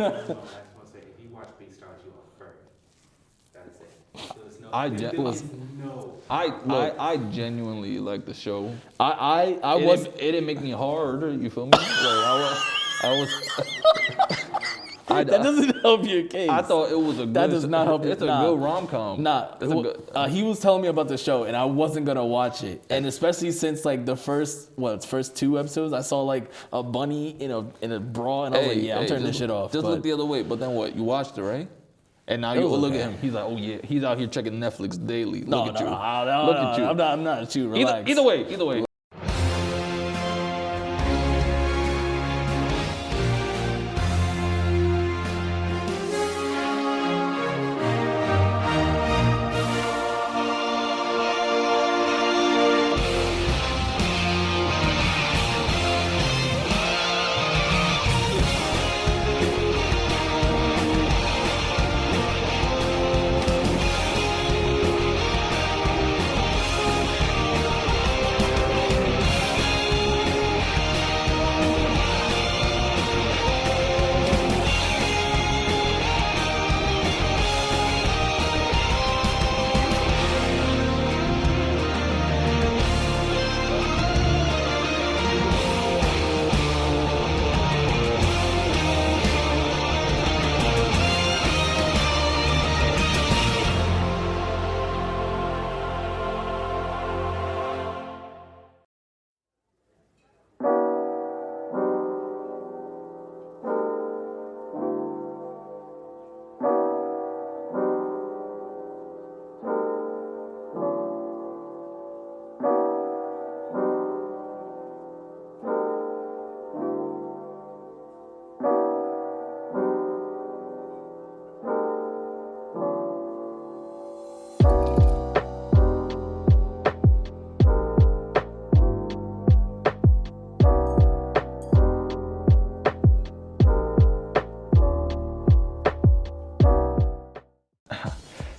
I just want to say, if you watch Beastars, you are furry. That's it. There was no. I there gen- is no. I genuinely like the show. I It was. didn't, it didn't make me hard. You feel me? Like I was. That doesn't help your case. I thought it was a good. That does not help you. It's a Nah. good rom com. Nah, it's a good. he was telling me about the show, and I wasn't gonna watch it. And especially since like the first 2 episodes, I saw like a bunny in a bra, and I was like, yeah, I'm turning this shit off. Just but look the other way. But then what? You watched it, right? And now It you was look okay. at him. He's like, oh yeah, he's out here checking Netflix daily. no, Look at you. no, Look at you. I'm not too relaxed. Either way.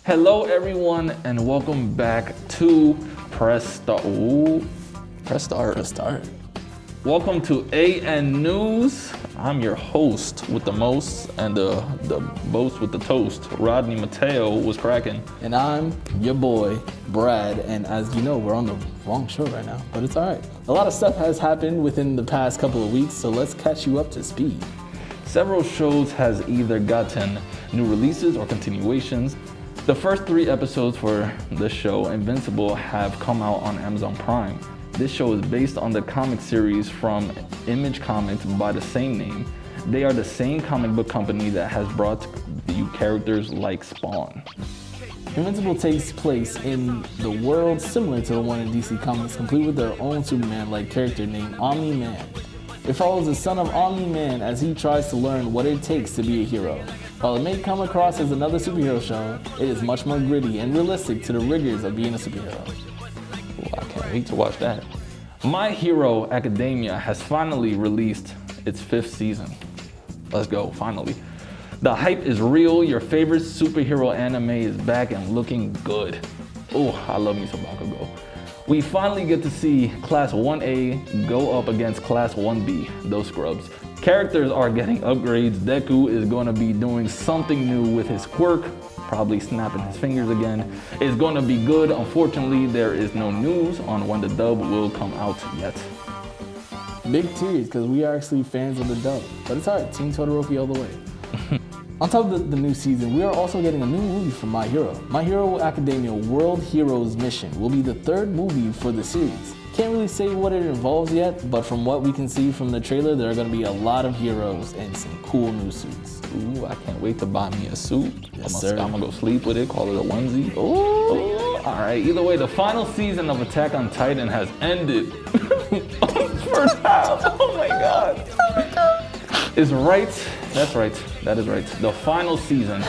Hello, everyone, and welcome back to Press Start. Ooh, Press Start. Press start. Welcome to AN News. I'm your host with the most and the boast with the toast. Rodney Mateo was cracking. And I'm your boy, Brad. And as you know, we're on the wrong show right now, but it's all right. A lot of stuff has happened within the past couple of weeks, so let's catch you up to speed. Several shows has either gotten new releases or continuations. The first 3 episodes for this show, Invincible, have come out on Amazon Prime. This show is based on the comic series from Image Comics by the same name. They are the same comic book company that has brought you characters like Spawn. Invincible takes place in the world similar to the one in DC Comics, complete with their own Superman-like character named Omni-Man. It follows the son of Omni-Man as he tries to learn what it takes to be a hero. While it may come across as another superhero show, it is much more gritty and realistic to the rigors of being a superhero. Ooh, I can't wait to watch that. My Hero Academia has finally released its 5th season. Let's go, finally. The hype is real. Your favorite superhero anime is back and looking good. Oh, I love me some Bakugo. We finally get to see Class 1A go up against Class 1B, those scrubs. Characters are getting upgrades. Deku is going to be doing something new with his quirk, probably snapping his fingers again. It's going to be good. Unfortunately, there is no news on when the dub will come out yet. Big tears, because we are actually fans of the dub. But it's alright, Team Todoroki all the way. On top of the new season, we are also getting a new movie from My Hero. My Hero Academia World Heroes Mission will be the 3rd movie for the series. Can't really say what it involves yet, but from what we can see from the trailer, there are going to be a lot of heroes and some cool new suits. Ooh, I can't wait to buy me a suit. Yes, I'm gonna go sleep with it, call it a onesie. Ooh. All right, either way, the final season of Attack on Titan has ended. First half, oh my God. Is right, that's right, that is right. The final season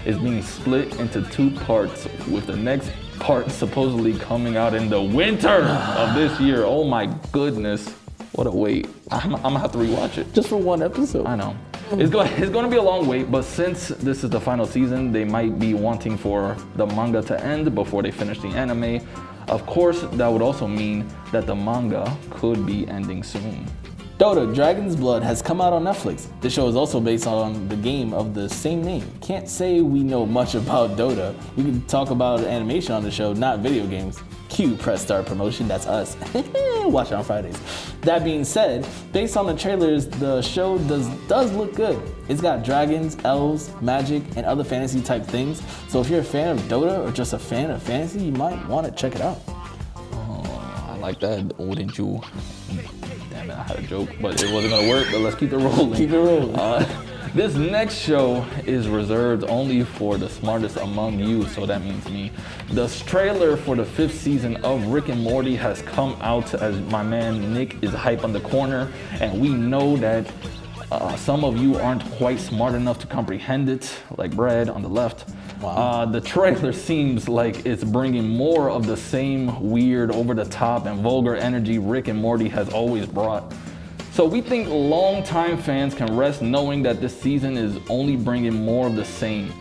is being split into 2 parts, with the next part supposedly coming out in the winter of this year. Oh my goodness, what a wait. I'm gonna have to rewatch it. Just for 1 episode. I know. It's going to be a long wait, but since this is the final season, they might be wanting for the manga to end before they finish the anime. Of course, that would also mean that the manga could be ending soon. Dota Dragon's Blood has come out on Netflix. The show is also based on the game of the same name. Can't say we know much about Dota. We can talk about animation on the show, not video games. Cue press start promotion, that's us. Watch it on Fridays. That being said, based on the trailers, the show does look good. It's got dragons, elves, magic, and other fantasy type things. So if you're a fan of Dota or just a fan of fantasy, you might want to check it out. Oh, I like that, wouldn't you? Damn it, I had a joke, but it wasn't gonna work, but let's keep it rolling. Keep it rolling. This next show is reserved only for the smartest among you, so that means me. The trailer for the 5th season of Rick and Morty has come out, as my man Nick is hype on the corner, and we know that some of you aren't quite smart enough to comprehend it, like Brad on the left. Wow. The trailer seems like it's bringing more of the same weird, over-the-top, and vulgar energy Rick and Morty has always brought. So we think longtime fans can rest knowing that this season is only bringing more of the same.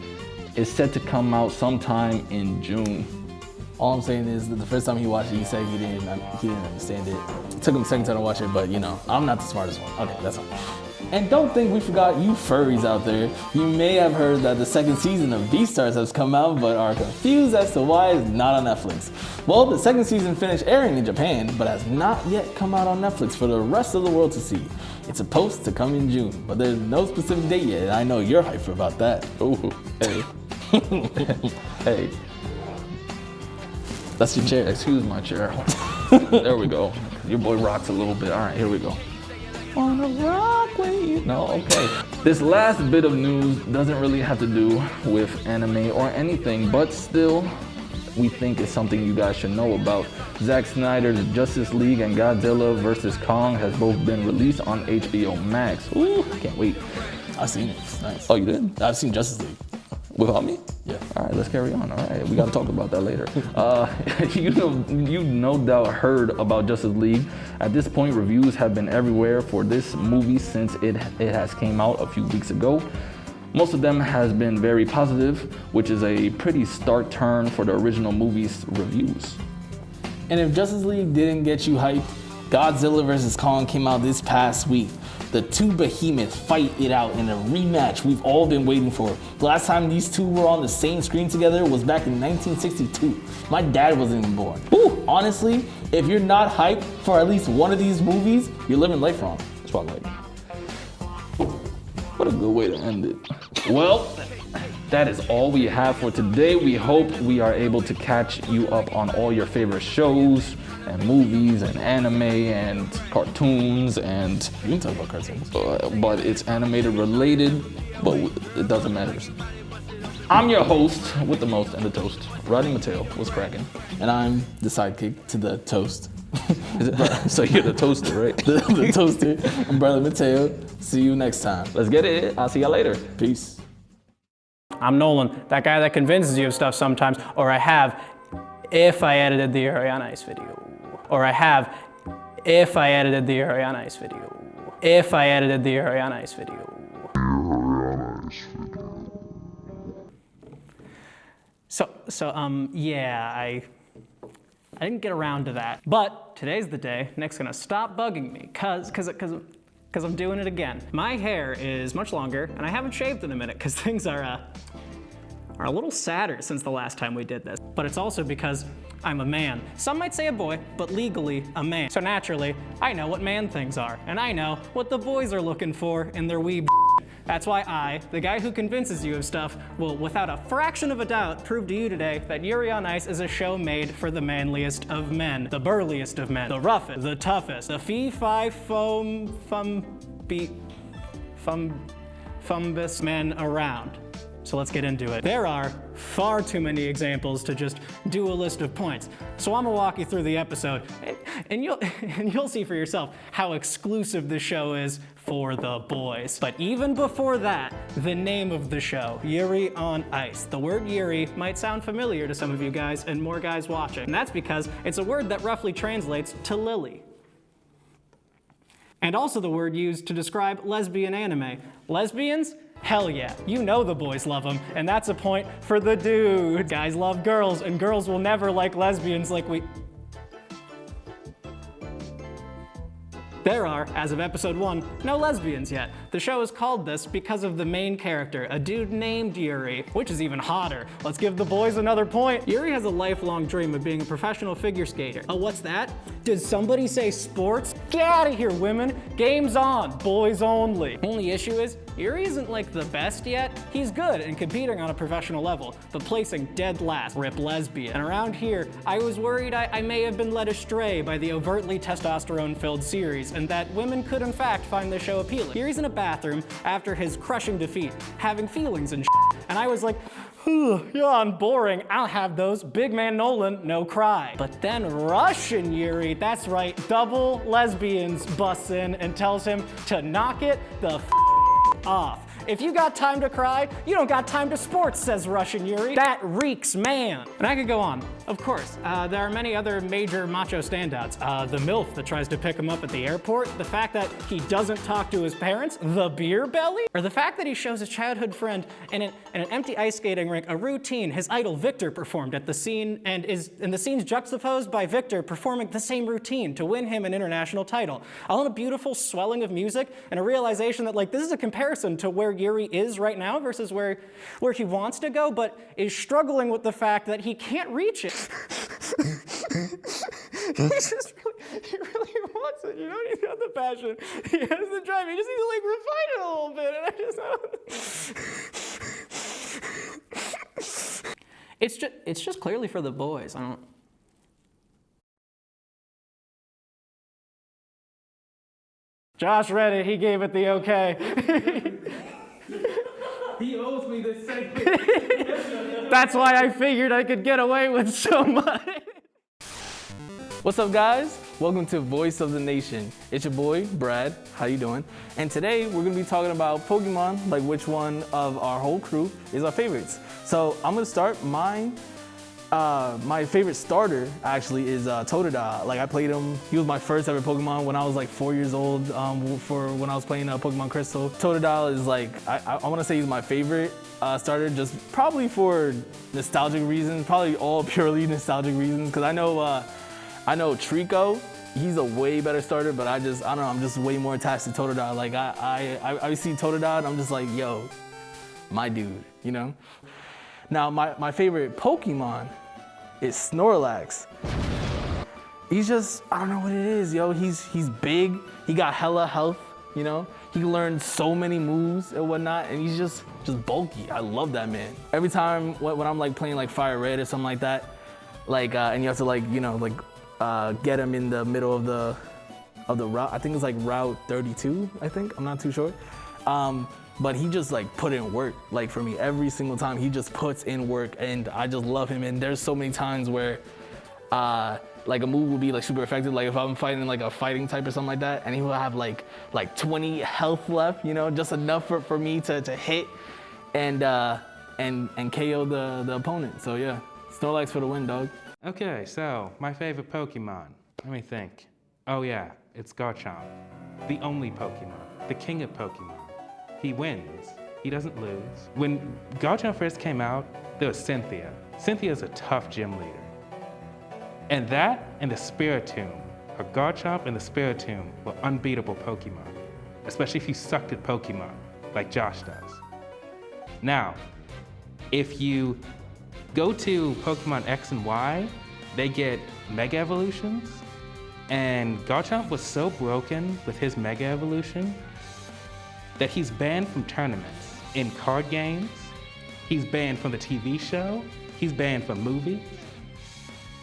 It's set to come out sometime in June. All I'm saying is that the first time he watched it, he said he didn't understand it. It took him a second time to watch it, but you know, I'm not the smartest one. Okay, that's fine. And don't think we forgot you furries out there. You may have heard that the 2nd season of Beastars has come out, but are confused as to why it's not on Netflix. Well, the 2nd season finished airing in Japan, but has not yet come out on Netflix for the rest of the world to see. It's supposed to come in June, but there's no specific date yet, and I know you're hyped about that. Ooh, hey. Hey. That's your chair. Excuse my chair. There we go. Your boy rocks a little bit. All right, here we go. Wanna rock with you. No, okay. This last bit of news doesn't really have to do with anime or anything, but still, we think it's something you guys should know about. Zack Snyder's Justice League and Godzilla vs. Kong has both been released on HBO Max. Ooh, I can't wait. I've seen it. It's nice. Oh, you did? I've seen Justice League. Without me? Yeah. All right, let's carry on. All right, we got to talk about that later. You no doubt heard about Justice League. At this point, reviews have been everywhere for this movie since it has came out a few weeks ago. Most of them has been very positive, which is a pretty stark turn for the original movie's reviews. And if Justice League didn't get you hyped, Godzilla vs. Kong came out this past week. The two behemoths fight it out in a rematch we've all been waiting for. The last time these two were on the same screen together was back in 1962. My dad wasn't even born. Ooh, honestly, if you're not hyped for at least one of these movies, you're living life wrong. That's what I like. What a good way to end it. Well, that is all we have for today. We hope we are able to catch you up on all your favorite shows and movies and anime and cartoons and... You can talk about cartoons. But it's animated related, but it doesn't matter. I'm your host with the most and the toast, Rodney Mateo. What's cracking? And I'm the sidekick to the toast. So you're the toaster, right? the toaster. I'm Brother Mateo. See you next time. Let's get it. I'll see y'all later. Peace. I'm Nolan, that guy that convinces you of stuff sometimes, or I have, if I edited the Yuri on Ice video. Or I have, if I edited the Yuri on Ice video. If I edited the Yuri on Ice video. Yeah, I didn't get around to that. But today's the day Nick's gonna stop bugging me, cause I'm doing it again. My hair is much longer, and I haven't shaved in a minute, cause things are a little sadder since the last time we did this. But it's also because I'm a man. Some might say a boy, but legally a man. So naturally, I know what man things are, and I know what the boys are looking for in their weeb. That's why I, the guy who convinces you of stuff, will without a fraction of a doubt prove to you today that Yuri on Ice is a show made for the manliest of men, the burliest of men, the roughest, the toughest, the fumbus men around. So let's get into it. There are far too many examples to just do a list of points. So I'm gonna walk you through the episode, and you'll see for yourself how exclusive the show is for the boys. But even before that, the name of the show, Yuri on Ice. The word Yuri might sound familiar to some of you guys and more guys watching, and that's because it's a word that roughly translates to lily. And also the word used to describe lesbian anime. Lesbians? Hell yeah, you know the boys love them, and that's a point for the dudes. Guys love girls, and girls will never like lesbians like we... There are, as of episode 1, no lesbians yet. The show is called this because of the main character, a dude named Yuri, which is even hotter. Let's give the boys another point. Yuri has a lifelong dream of being a professional figure skater. Oh, what's that? Did somebody say sports? Get out of here, women. Game's on, boys only. Only issue is, Yuri isn't like the best yet. He's good and competing on a professional level, but placing dead last, rip lesbian. And around here, I was worried I may have been led astray by the overtly testosterone-filled series, and that women could in fact find the show appealing. Yuri's in a bathroom after his crushing defeat, having feelings and shit, and I was like, yawn, boring, I'll have those. Big man Nolan, no cry. But then Russian Yuri, that's right, double lesbians, busts in and tells him to knock it the off. If you got time to cry, you don't got time to sports, says Russian Yuri. That reeks, man. And I could go on. Of course, there are many other major macho standouts. The MILF that tries to pick him up at the airport, the fact that he doesn't talk to his parents, the beer belly, or the fact that he shows his childhood friend in an empty ice skating rink a routine his idol Victor performed at the scene, and the scene's juxtaposed by Victor performing the same routine to win him an international title. All in a beautiful swelling of music and a realization that like this is a comparison to where Yuri is right now versus where he wants to go, but is struggling with the fact that he can't reach it. he really wants it, you know? He's got the passion, he has the drive, he just needs to like refine it a little bit, and I just it's just clearly for the boys. I don't. Josh read it, he gave it the okay. He owes me this segment. That's why I figured I could get away with so much. What's up, guys? Welcome to Voice of the Nation. It's your boy, Brad. How you doing? And today we're gonna be talking about Pokemon, like which one of our whole crew is our favorites. So I'm gonna start mine. My favorite starter actually is Totodile. Like I played him, he was my first ever Pokemon when I was like 4 years old for when I was playing Pokemon Crystal. Totodile is like, I wanna say he's my favorite starter, just probably for nostalgic reasons, probably all purely nostalgic reasons, because I know Trico, he's a way better starter, but I don't know, I'm just way more attached to Totodile. Like I see Totodile and I'm just like, yo, my dude, you know? Now my favorite Pokemon is Snorlax. He's just, I don't know what it is, yo. He's big, he got hella health, you know? He learned so many moves and whatnot, and he's just bulky. I love that man. Every time when I'm like playing like Fire Red or something like that, like and you have to like, you know, like get him in the middle of the route. I think it's like Route 32, I think, I'm not too sure. But he just like put in work, like for me, every single time he just puts in work, and I just love him. And there's so many times where like a move will be like super effective, like if I'm fighting like a fighting type or something like that, and he will have like 20 health left, you know, just enough for me to hit and KO the opponent. So yeah, Snorlax for the win, dog. Okay, so my favorite Pokemon. Let me think. Oh yeah, it's Garchomp. The only Pokemon. The king of Pokemon. He wins. He doesn't lose. When Garchomp first came out, there was Cynthia. Cynthia's a tough gym leader. And that and the Spiritomb, or Garchomp and the Spiritomb, were unbeatable Pokemon, especially if you sucked at Pokemon, like Josh does. Now, if you go to Pokemon X and Y, they get Mega Evolutions, and Garchomp was so broken with his Mega Evolution that he's banned from tournaments in card games, he's banned from the TV show, he's banned from movies.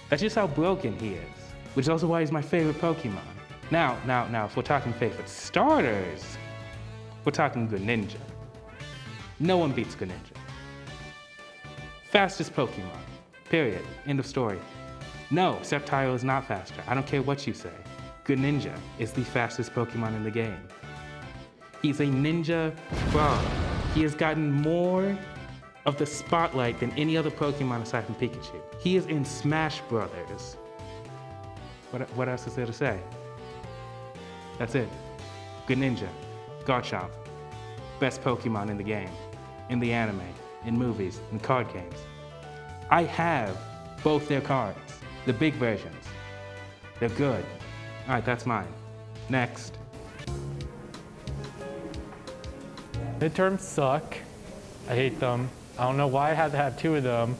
That's just how broken he is, which is also why he's my favorite Pokemon. Now, if we're talking favorite starters, we're talking Greninja. No one beats Greninja. Fastest Pokemon, period, end of story. No, Sceptile is not faster, I don't care what you say. Greninja is the fastest Pokemon in the game. He's a ninja frog. He has gotten more of the spotlight than any other Pokemon aside from Pikachu. He is in Smash Brothers. What else is there to say? That's it. Greninja, Garchomp, best Pokemon in the game, in the anime, in movies, in card games. I have both their cards, the big versions. They're good. All right, that's mine. Next. Midterms suck. I hate them. I don't know why I had to have 2 of them.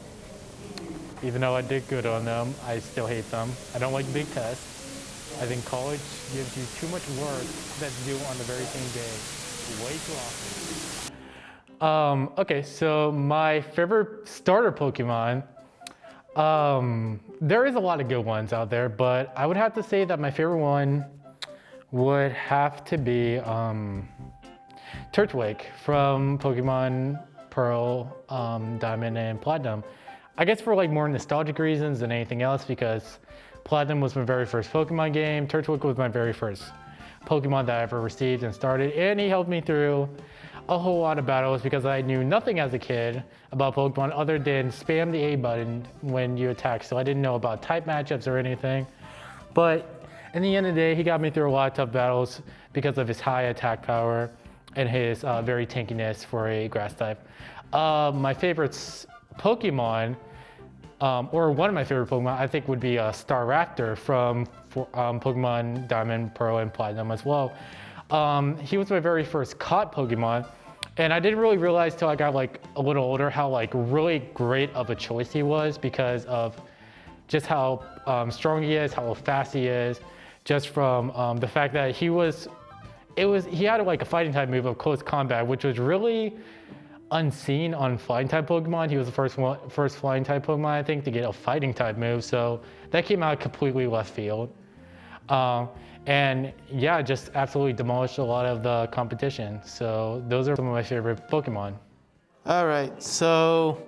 Even though I did good on them, I still hate them. I don't like big tests. I think college gives you too much work that's due on the very same day, way too often. Okay, so my favorite starter Pokemon, there is a lot of good ones out there, but I would have to say that my favorite one would have to be Turtwig from Pokemon Pearl, Diamond, and Platinum. I guess for like more nostalgic reasons than anything else, because Platinum was my very first Pokemon game. Turtwig was my very first Pokemon that I ever received and started, and he helped me through a whole lot of battles because I knew nothing as a kid about Pokemon other than spam the A button when you attack, so I didn't know about type matchups or anything. But in the end of the day, he got me through a lot of tough battles because of his high attack power and his very tankiness for a grass type. My favorite Pokemon, or one of my favorite Pokemon, I think would be Staraptor from Pokemon Diamond, Pearl, and Platinum as well. He was my very first caught Pokemon, and I didn't really realize till I got like a little older how like really great of a choice he was because of just how strong he is, how fast he is, just from the fact that he had like a fighting type move of close combat, which was really unseen on flying type Pokemon. He was the first flying type Pokemon, I think, to get a fighting type move. So that came out completely left field. And yeah, just absolutely demolished a lot of the competition. So those are some of my favorite Pokemon. All right, so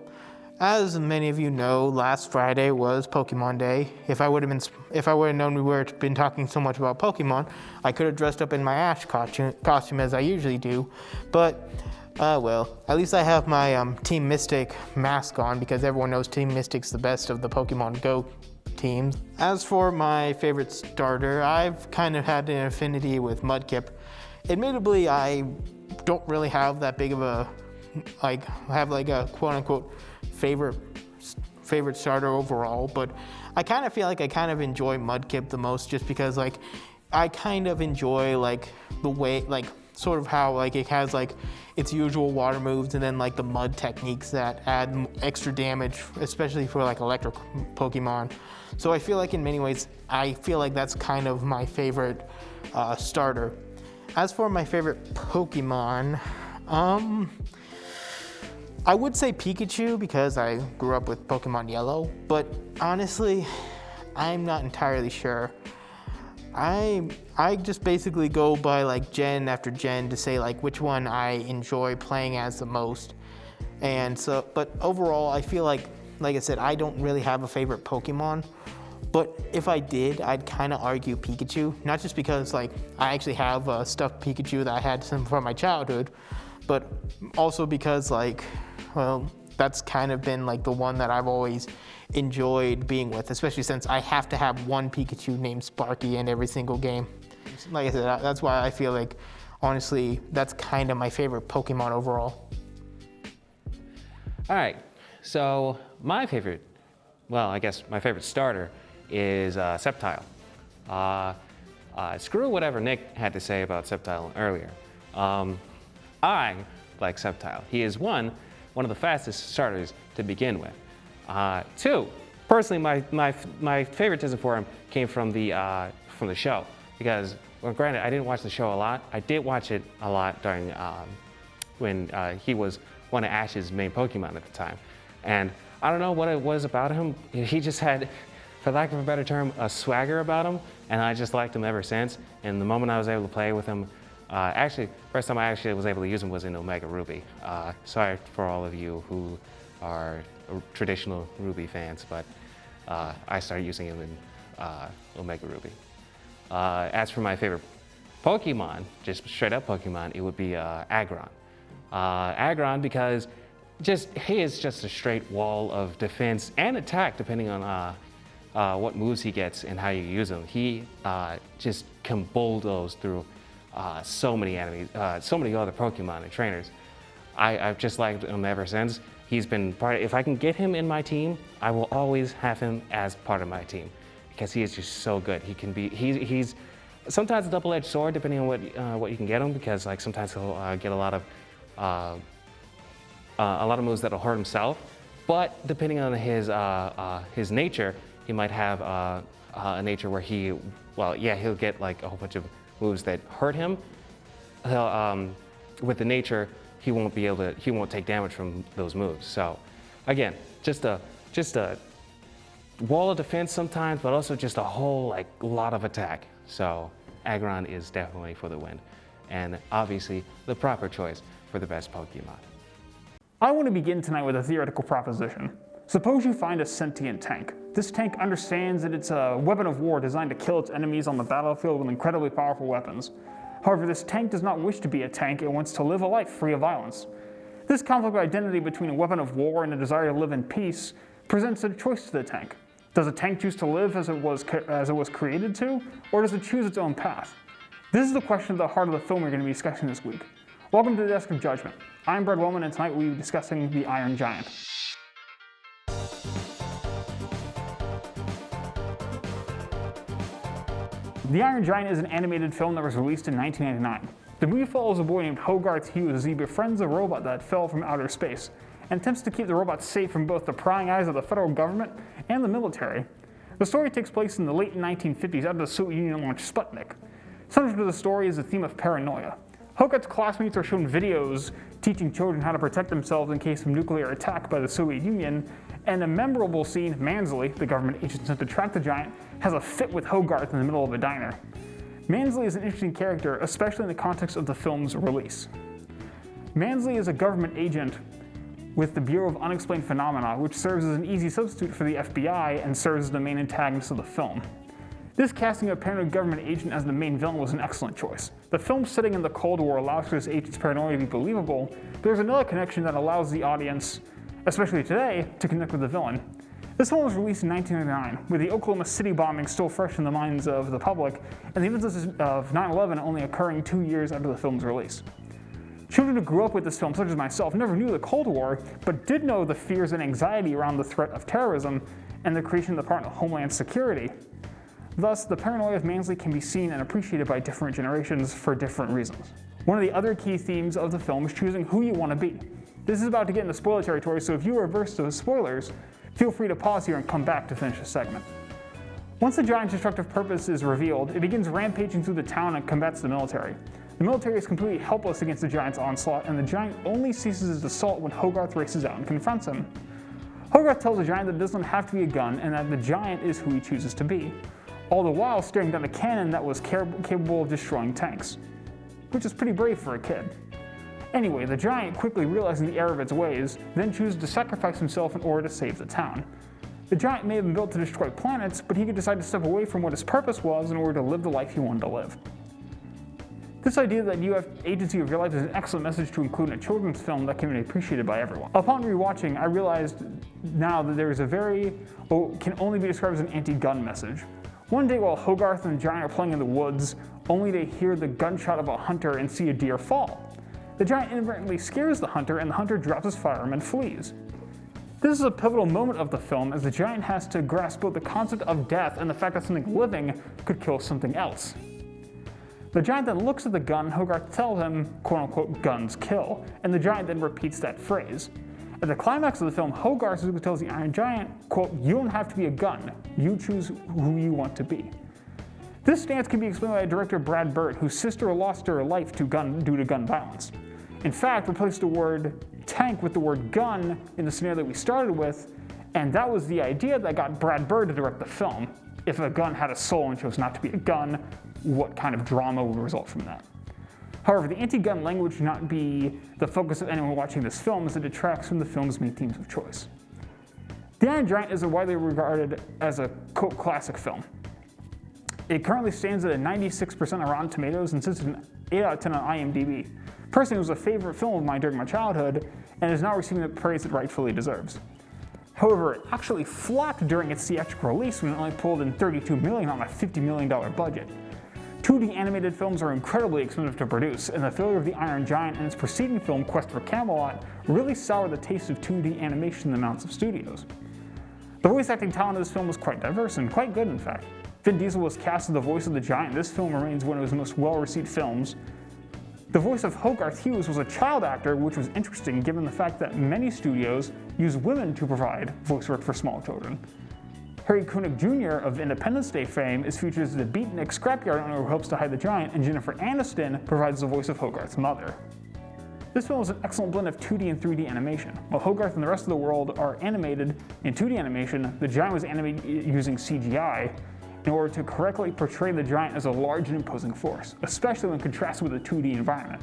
as many of you know, last Friday was Pokemon Day. If I would have known we were been talking so much about Pokemon, I could have dressed up in my Ash costume as I usually do. But well, at least I have my Team Mystic mask on because everyone knows Team Mystic's the best of the Pokemon Go teams. As for my favorite starter, I've kind of had an affinity with Mudkip. Admittedly, I don't really have that big of a a quote-unquote favorite starter overall, but I kind of feel like I kind of enjoy Mudkip the most just because like I kind of enjoy like the way like sort of how like it has like its usual water moves and then like the mud techniques that add extra damage, especially for like electric Pokemon. So I feel like in many ways, I feel like that's kind of my favorite starter. As for my favorite Pokemon, I would say Pikachu because I grew up with Pokemon Yellow, but honestly, I'm not entirely sure. I just basically go by like gen after gen to say like which one I enjoy playing as the most. And so, but overall, I feel like I said, I don't really have a favorite Pokemon. But if I did, I'd kind of argue Pikachu. Not just because like I actually have a stuffed Pikachu that I had from my childhood, but also because like, well, that's kind of been like the one that I've always enjoyed being with, especially since I have to have one Pikachu named Sparky in every single game. Like I said, that's why I feel like, honestly, that's kind of my favorite Pokemon overall. All right, so my favorite, well, I guess my favorite starter is Sceptile. Screw whatever Nick had to say about Sceptile earlier. I like Sceptile. He is one of the fastest starters to begin with. Two, personally, my favoritism for him came from the show because, well, granted, I didn't watch the show a lot. I did watch it a lot during when he was one of Ash's main Pokemon at the time, and I don't know what it was about him. He just had, for lack of a better term, a swagger about him, and I just liked him ever since. And the moment I was able to play with him, actually, first time I actually was able to use him was in Omega Ruby. Sorry for all of you who are traditional Ruby fans, but I started using him in Omega Ruby. As for my favorite Pokemon, just straight up Pokemon, it would be Aggron. Aggron because he is just a straight wall of defense and attack depending on what moves he gets and how you use him. He just can bulldoze through so many enemies, so many other Pokemon and trainers. I've just liked him ever since. He's been if I can get him in my team, I will always have him as part of my team because he is just so good. He's sometimes a double-edged sword, depending on what you can get him, because like sometimes he'll get a lot of moves that'll hurt himself. But depending on his nature, he might have a nature where he'll get like a whole bunch of moves that hurt him. With the nature, he won't take damage from those moves. So, again, just a wall of defense sometimes, but also just a whole lot of attack. So, Aggron is definitely for the win, and obviously the proper choice for the best Pokemon. I want to begin tonight with a theoretical proposition. Suppose you find a sentient tank. This tank understands that it's a weapon of war designed to kill its enemies on the battlefield with incredibly powerful weapons. However, this tank does not wish to be a tank, it wants to live a life free of violence. This conflict of identity between a weapon of war and a desire to live in peace presents a choice to the tank. Does a tank choose to live as it was created to, or does it choose its own path? This is the question at the heart of the film we're going to be discussing this week. Welcome to the Desk of Judgment. I'm Brad Wellman, and tonight we'll be discussing The Iron Giant. The Iron Giant is an animated film that was released in 1999. The movie follows a boy named Hogarth Hughes as he befriends a robot that fell from outer space and attempts to keep the robot safe from both the prying eyes of the federal government and the military. The story takes place in the late 1950s after the Soviet Union launched Sputnik. Central to the story is the theme of paranoia. Hogarth's classmates are shown videos teaching children how to protect themselves in case of nuclear attack by the Soviet Union, and a memorable scene, Mansley, the government agent sent to track the giant, has a fit with Hogarth in the middle of a diner. Mansley is an interesting character, especially in the context of the film's release. Mansley is a government agent with the Bureau of Unexplained Phenomena, which serves as an easy substitute for the FBI and serves as the main antagonist of the film. This casting of a paranoid government agent as the main villain was an excellent choice. The film setting in the Cold War allows for this agent's paranoia to be believable, but there's another connection that allows the audience, especially today, to connect with the villain. This film was released in 1999, with the Oklahoma City bombing still fresh in the minds of the public, and the events of 9/11 only occurring 2 years after the film's release. Children who grew up with this film, such as myself, never knew the Cold War, but did know the fears and anxiety around the threat of terrorism and the creation of the Department of Homeland Security. Thus, the paranoia of Mansley can be seen and appreciated by different generations for different reasons. One of the other key themes of the film is choosing who you want to be. This is about to get into spoiler territory, so if you are averse to spoilers, feel free to pause here and come back to finish the segment. Once the giant's destructive purpose is revealed, it begins rampaging through the town and combats the military. The military is completely helpless against the giant's onslaught, and the giant only ceases his assault when Hogarth races out and confronts him. Hogarth tells the giant that it doesn't have to be a gun and that the giant is who he chooses to be, all the while staring down a cannon that was capable of destroying tanks, which is pretty brave for a kid. Anyway, the giant, quickly realizing the error of its ways, then chooses to sacrifice himself in order to save the town. The giant may have been built to destroy planets, but he could decide to step away from what his purpose was in order to live the life he wanted to live. This idea that you have agency of your life is an excellent message to include in a children's film that can be appreciated by everyone. Upon rewatching, I realized now that there is can only be described as an anti-gun message. One day while Hogarth and the giant are playing in the woods, only to hear the gunshot of a hunter and see a deer fall. The giant inadvertently scares the hunter, and the hunter drops his firearm and flees. This is a pivotal moment of the film, as the giant has to grasp both the concept of death and the fact that something living could kill something else. The giant then looks at the gun, Hogarth tells him, quote-unquote, guns kill, and the giant then repeats that phrase. At the climax of the film, Hogarth tells the Iron Giant, quote, you don't have to be a gun, you choose who you want to be. This stance can be explained by director Brad Bird, whose sister lost her life due to gun violence. In fact, replaced the word tank with the word gun in the scenario that we started with, and that was the idea that got Brad Bird to direct the film. If a gun had a soul and chose not to be a gun, what kind of drama would result from that? However, the anti-gun language should not be the focus of anyone watching this film, as it detracts from the film's main themes of choice. The Iron Giant is widely regarded as a cult classic film. It currently stands at a 96% on Rotten Tomatoes and sits at an 8 out of 10 on IMDb. Personally, it was a favorite film of mine during my childhood, and is now receiving the praise it rightfully deserves. However, it actually flopped during its theatrical release when it only pulled in $32 million on a $50 million budget. 2D animated films are incredibly expensive to produce, and the failure of The Iron Giant and its preceding film, Quest for Camelot, really soured the taste of 2D animation in the mouths of studios. The voice acting talent of this film was quite diverse, and quite good in fact. Vin Diesel was cast as the voice of the Giant. This film remains one of his most well-received films. The voice of Hogarth Hughes was a child actor, which was interesting given the fact that many studios use women to provide voice work for small children. Harry Connick Jr. of Independence Day fame is featured as the beatnik scrapyard owner who helps to hide the Giant, and Jennifer Aniston provides the voice of Hogarth's mother. This film is an excellent blend of 2D and 3D animation. While Hogarth and the rest of the world are animated in 2D animation, the Giant was animated using CGI in order to correctly portray the Giant as a large and imposing force, especially when contrasted with a 2D environment.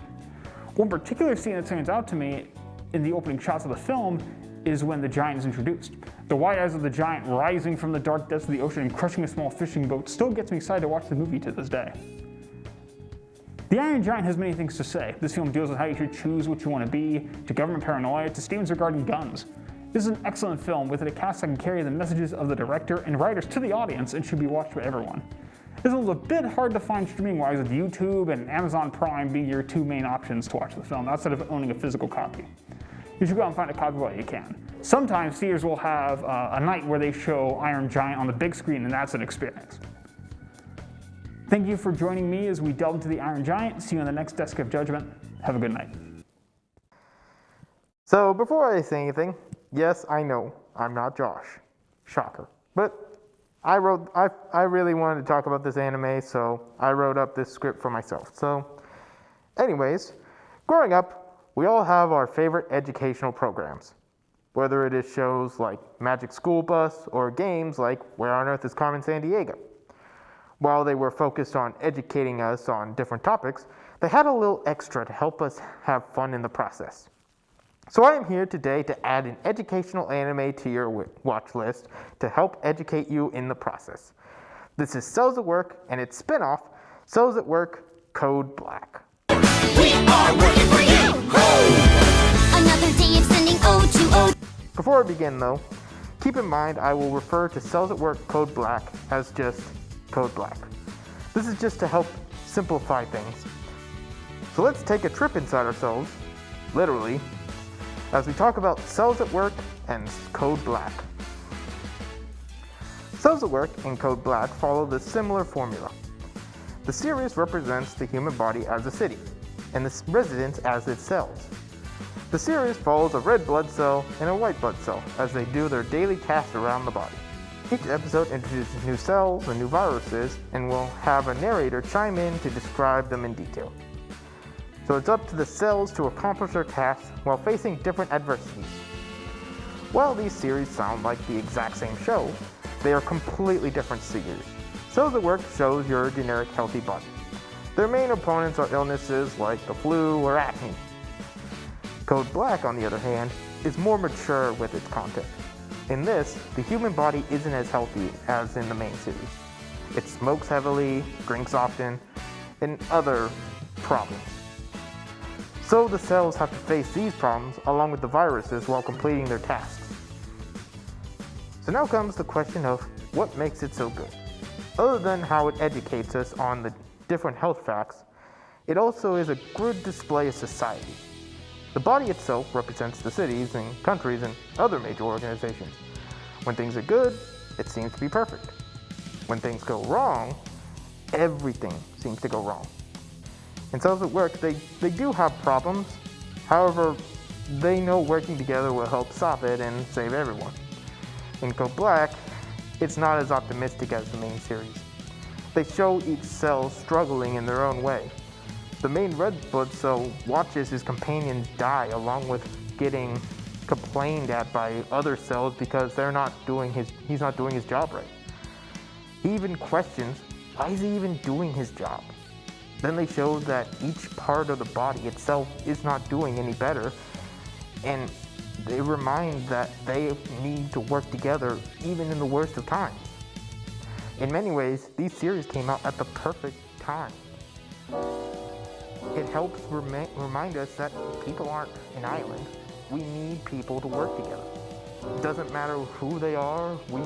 One particular scene that stands out to me in the opening shots of the film is when the Giant is introduced. The wide eyes of the Giant rising from the dark depths of the ocean and crushing a small fishing boat still gets me excited to watch the movie to this day. The Iron Giant has many things to say. This film deals with how you should choose what you want to be, to government paranoia, to statements regarding guns. This is an excellent film with a cast that can carry the messages of the director and writers to the audience and should be watched by everyone. This one's a bit hard to find streaming-wise, with YouTube and Amazon Prime being your two main options to watch the film, outside of owning a physical copy. You should go out and find a copy while you can. Sometimes theaters will have a night where they show Iron Giant on the big screen, and that's an experience. Thank you for joining me as we delve into the Iron Giant. See you on the next Desk of Judgment. Have a good night. So before I say anything, yes, I know I'm not Josh. Shocker. But I really wanted to talk about this anime, so I wrote up this script for myself. So anyways, growing up, we all have our favorite educational programs. Whether it is shows like Magic School Bus or games like Where on Earth is Carmen Sandiego. While they were focused on educating us on different topics, they had a little extra to help us have fun in the process. So I am here today to add an educational anime to your watch list to help educate you in the process. This is Cells at Work and its spin-off, Cells at Work Code Black. We are working for you! Another day of sending O2O. Before I begin though, keep in mind I will refer to Cells at Work Code Black as just Code Black. This is just to help simplify things. So let's take a trip inside ourselves, literally, as we talk about Cells at Work and Code Black. Cells at Work and Code Black follow the similar formula. The series represents the human body as a city, and the residents as its cells. The series follows a red blood cell and a white blood cell as they do their daily tasks around the body. Each episode introduces new cells and new viruses, and will have a narrator chime in to describe them in detail. So it's up to the cells to accomplish their tasks while facing different adversities. While these series sound like the exact same show, they are completely different series. Cells at Work shows your generic healthy body. Their main opponents are illnesses like the flu or acne. Code Black, on the other hand, is more mature with its content. In this, the human body isn't as healthy as in the main series. It smokes heavily, drinks often, and other problems. So the cells have to face these problems along with the viruses while completing their tasks. So now comes the question of what makes it so good. Other than how it educates us on the different health facts, it also is a good display of society. The body itself represents the cities and countries and other major organizations. When things are good, it seems to be perfect. When things go wrong, everything seems to go wrong. In Cells at Work, they do have problems. However, they know working together will help stop it and save everyone. In Code Black, it's not as optimistic as the main series. They show each cell struggling in their own way. The main red blood cell watches his companions die along with getting complained at by other cells because he's not doing his job right. He even questions, why is he even doing his job? Then they show that each part of the body itself is not doing any better, and they remind that they need to work together even in the worst of times. In many ways, these series came out at the perfect time. It helps remind us that people aren't an island. We need people to work together. It doesn't matter who they are, we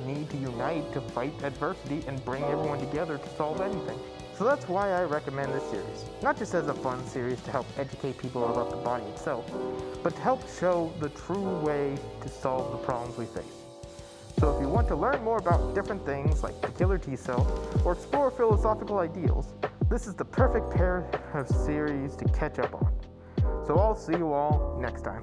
need to unite to fight adversity and bring everyone together to solve anything. So that's why I recommend this series. Not just as a fun series to help educate people about the body itself, but to help show the true way to solve the problems we face. So if you want to learn more about different things like the killer T cell or explore philosophical ideals, this is the perfect pair of series to catch up on. So I'll see you all next time.